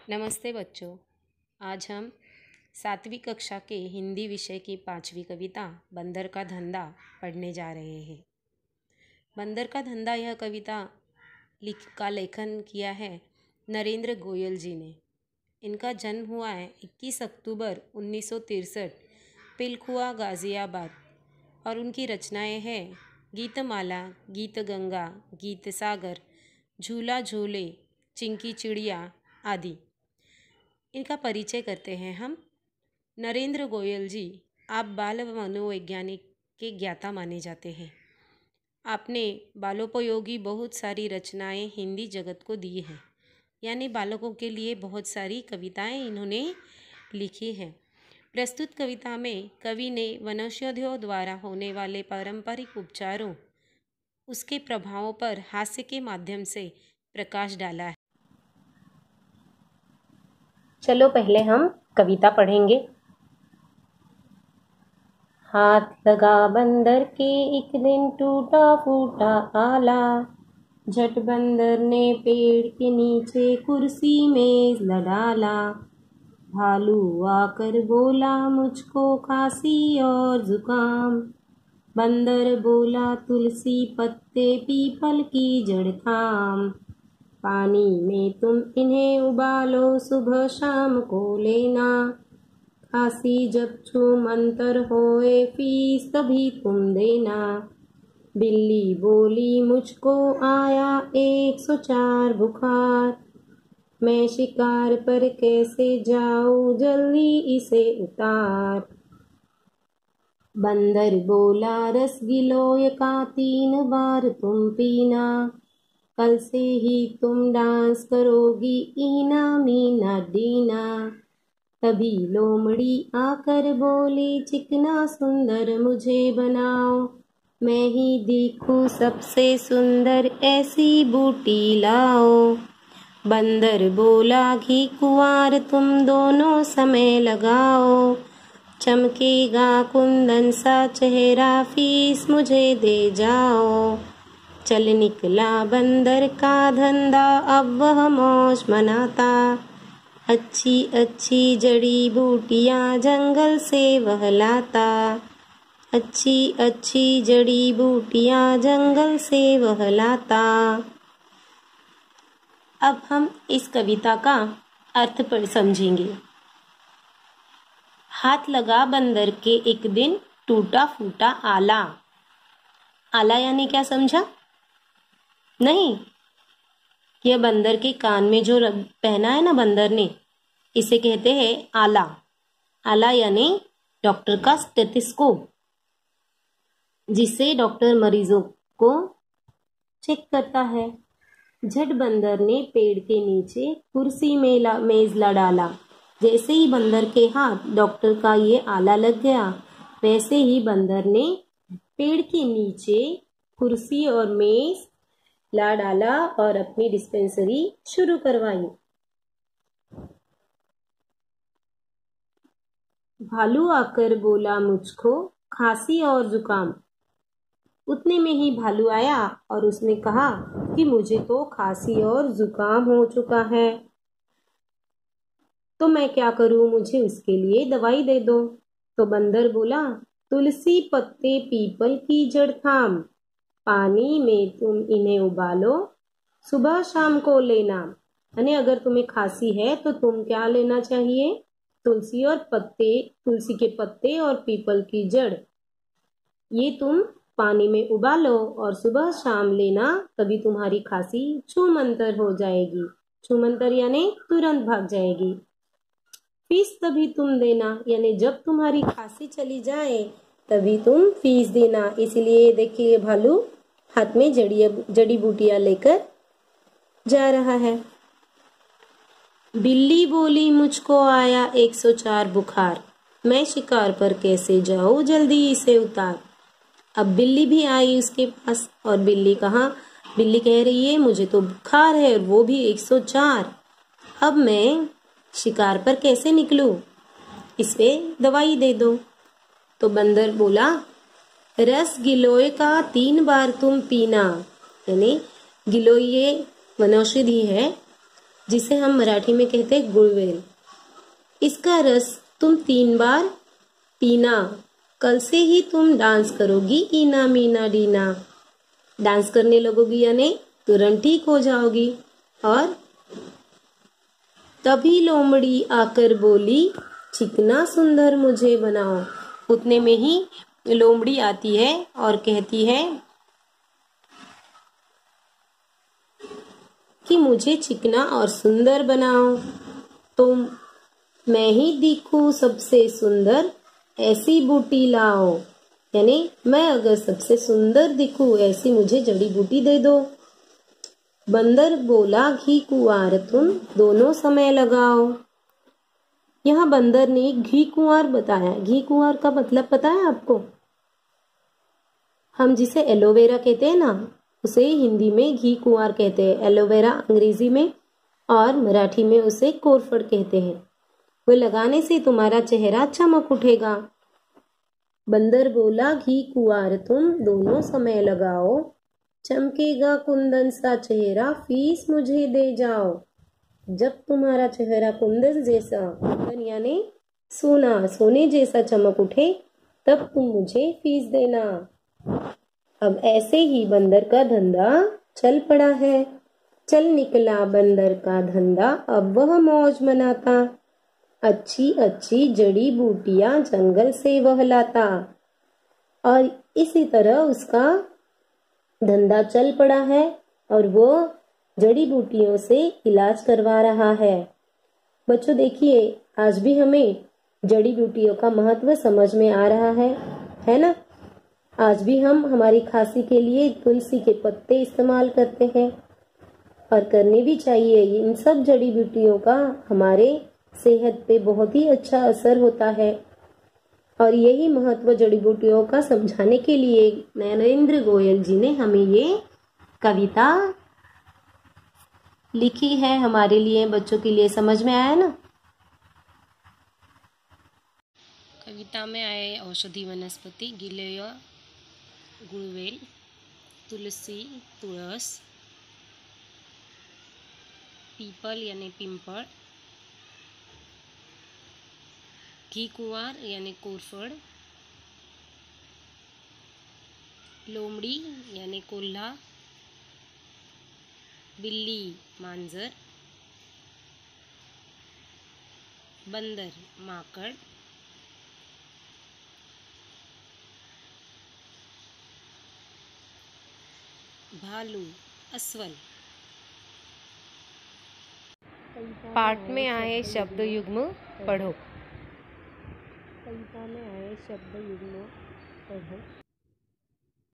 नमस्ते बच्चों। आज हम 7वीं कक्षा के हिंदी विषय की 5वीं कविता बंदर का धंधा पढ़ने जा रहे हैं। बंदर का धंधा यह कविता का लेखन किया है नरेंद्र गोयल जी ने। इनका जन्म हुआ है 21 अक्टूबर 1963 पिलखुआ गाज़ियाबाद और उनकी रचनाएं हैं गीतमाला, गीत गंगा, गीत सागर, झूला झूले, चिंकी चिड़िया आदि। इनका परिचय करते हैं हम। नरेंद्र गोयल जी, आप बाल मनोवैज्ञानिक के ज्ञाता माने जाते हैं। आपने बालोपयोगी बहुत सारी रचनाएं हिंदी जगत को दी हैं, यानी बालकों के लिए बहुत सारी कविताएं इन्होंने लिखी हैं। प्रस्तुत कविता में कवि ने वनौषधियों द्वारा होने वाले पारंपरिक उपचारों, उसके प्रभावों पर हास्य के माध्यम से प्रकाश डाला है। चलो पहले हम कविता पढ़ेंगे। हाथ लगा बंदर के एक दिन टूटा फूटा आला, झट बंदर ने पेड़ के नीचे कुर्सी मेज लडाला। भालू आकर बोला मुझको खांसी और जुकाम, बंदर बोला तुलसी पत्ते पीपल की जड़ थाम। पानी में तुम इन्हें उबालो सुबह शाम को लेना, खांसी जब छूमंतर होए फीस तभी तुम देना। बिल्ली बोली मुझको आया 104 बुखार, मैं शिकार पर कैसे जाऊं जल्दी इसे उतार। बंदर बोला रस गिलोय का 3 बार तुम पीना, कल से ही तुम डांस करोगी ईना मीना डीना। तभी लोमड़ी आकर बोली चिकना सुंदर मुझे बनाओ, मैं ही दिखूं सबसे सुंदर ऐसी बूटी लाओ। बंदर बोला घी कुंवार तुम दोनों समय लगाओ, चमकेगा कुंदन सा चेहरा फीस मुझे दे जाओ। चल निकला बंदर का धंधा अब वह मौज मनाता, अच्छी अच्छी जड़ी बूटियां जंगल से वह लाता। अच्छी अच्छी जड़ी बूटियां जंगल से वह लाता। अब हम इस कविता का अर्थ पर समझेंगे। हाथ लगा बंदर के एक दिन टूटा फूटा आला। आला यानी क्या समझा? नहीं, यह बंदर के कान में जो पहना है ना बंदर ने, इसे कहते हैं आला। आला यानी डॉक्टर का स्टेथोस्कोप, जिससे डॉक्टर मरीजों को चेक करता है। झट बंदर ने पेड़ के नीचे कुर्सी में मेज ला डाला। जैसे ही बंदर के हाथ डॉक्टर का ये आला लग गया, वैसे ही बंदर ने पेड़ के नीचे कुर्सी और मेज ला डाला और अपनी डिस्पेंसरी शुरू करवाई। भालू आकर बोला मुझको खांसी और जुकाम। उतने में ही भालू आया और उसने कहा कि मुझे तो खांसी और जुकाम हो चुका है, तो मैं क्या करूं, मुझे उसके लिए दवाई दे दो। तो बंदर बोला तुलसी पत्ते पीपल की जड़ थाम, पानी में तुम इन्हें उबालो सुबह शाम को लेना। यानी अगर तुम्हें खांसी है तो तुम क्या लेना चाहिए? तुलसी और पत्ते, तुलसी के पत्ते और पीपल की जड़, ये तुम पानी में उबालो और सुबह शाम लेना, तभी तुम्हारी खांसी छूमंतर हो जाएगी। छूमंतर यानी तुरंत भाग जाएगी। फीस तभी तुम देना, यानी जब तुम्हारी खांसी चली जाए तभी तुम फीस देना। इसलिए देखिए भालू हाथ में जड़ी बूटियां लेकर जा रहा है। बिल्ली बोली मुझको आया 104 बुखार, मैं शिकार पर कैसे जाऊं जल्दी इसे उतार। अब बिल्ली भी आई उसके पास और बिल्ली कह रही है मुझे तो बुखार है और वो भी 104, अब मैं शिकार पर कैसे निकलूं, इस पे दवाई दे दो। तो बंदर बोला रस गिलोय का 3 बार तुम पीना, यानी गिलोय ये वनौषधि है, जिसे हम मराठी में कहते हैं गुळवेल। इसका रस तुम 3 बार पीना, कल से ही तुम डांस करोगी ईना मीना डीना। डांस करने लगोगी यानी तुरंत ठीक हो जाओगी। और तभी लोमड़ी आकर बोली, चिकना सुंदर मुझे बनाओ। उतने में ही लोमड़ी आती है और कहती है कि मुझे चिकना और सुंदर बनाओ, तो मैं ही दिखूं सबसे सुंदर, ऐसी बूटी लाओ। यानी मैं अगर सबसे सुंदर दिखूं ऐसी मुझे जड़ी बूटी दे दो। बंदर बोला, घी कुंवार तुम दोनों समय लगाओ। यहाँ बंदर ने घी कुंवार बताया। घी कुंवार का मतलब पता है आपको? हम जिसे एलोवेरा कहते हैं ना, उसे हिंदी में घी कुंवार कहते हैं। एलोवेरा अंग्रेजी में और मराठी में उसे कोरफड कहते हैं। वो लगाने से तुम्हारा चेहरा चमक उठेगा। बंदर बोला, घी कुंवार तुम दोनों समय लगाओ, चमकेगा कुंदन सा चेहरा, फीस मुझे दे जाओ। जब तुम्हारा चेहरा कुंदन जैसा, कुंदन यानी सोना, सोने जैसा चमक उठे, तब तुम मुझे फीस देना। अब ऐसे ही बंदर का धंधा चल पड़ा है। चल निकला बंदर का धंधा, अब वह मौज मनाता। अच्छी अच्छी जड़ी बूटियां जंगल से वह लाता। और इसी तरह उसका धंधा चल पड़ा है और वो जड़ी बूटियों से इलाज करवा रहा है। बच्चों देखिए, आज भी हमें जड़ी बूटियों का महत्व समझ में आ रहा है ना? आज भी हम हमारी खांसी के लिए तुलसी के पत्ते इस्तेमाल करते हैं और करने भी चाहिए। इन सब जड़ी बूटियों का हमारे सेहत पे बहुत ही अच्छा असर होता है। और यही महत्व जड़ी बूटियों का समझाने के लिए नरेंद्र गोयल जी ने हमें ये कविता लिखी है हमारे लिए, बच्चों के लिए। समझ में आया ना? कविता में आए औषधि वनस्पति गिलोय, गुळवेल, तुलसी, तुळस, पीपल यानी पिंपळ, घी कुंवार यानी कोरफड, लोमड़ी यानी कोल्हा, बिल्ली मांजर, बंदर माकड़, भालू अस्वल। पाठ में आए शब्द युग्म पढ़ो। कविता में आए शब्द युग्म पढ़ो।